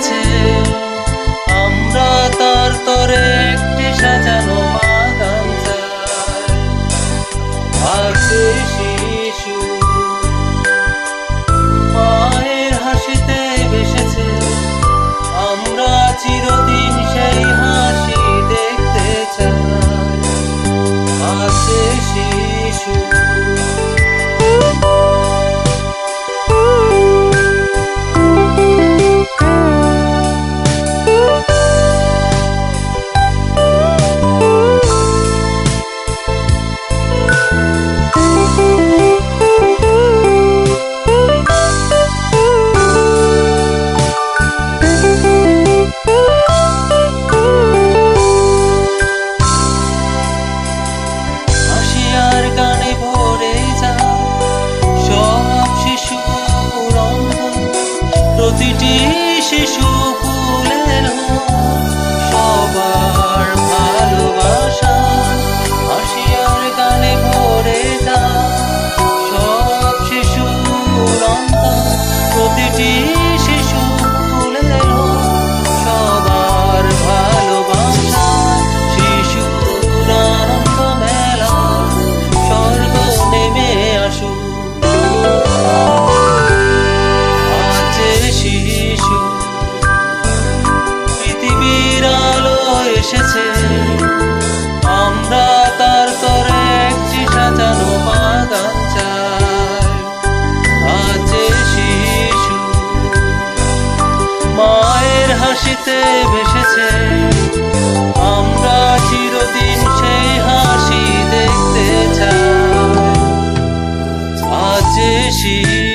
ভেসেছে। আমরা তার তরে একটি সাজানো বাগান চাই। আছে শিশু মায়ের হাসিতে ভেসেছে। আমরা চিরদিন সেই হাসি দেখতে চাই। আছে শিশু প্রতিটি শিশু ফুলের সবার ভালোবাসা। হাসি আর গানে ভরে যায় সব শিশুর অন্তর। প্রতিটি শিশু ফুলের সবার ভালোবাসা। শিশুর আনন্দ মেলা স্বর্গ নেমে আসুক। পৃথিবীর আলো এসেছে। আমরা তার তরে একটি সাজানো বাগান চাই। আছে শিশু মায়ের হাসিতে ভেসেছে। আমরা চিরদিন সেই হাসি দেখতে চাই। আছে শিশু।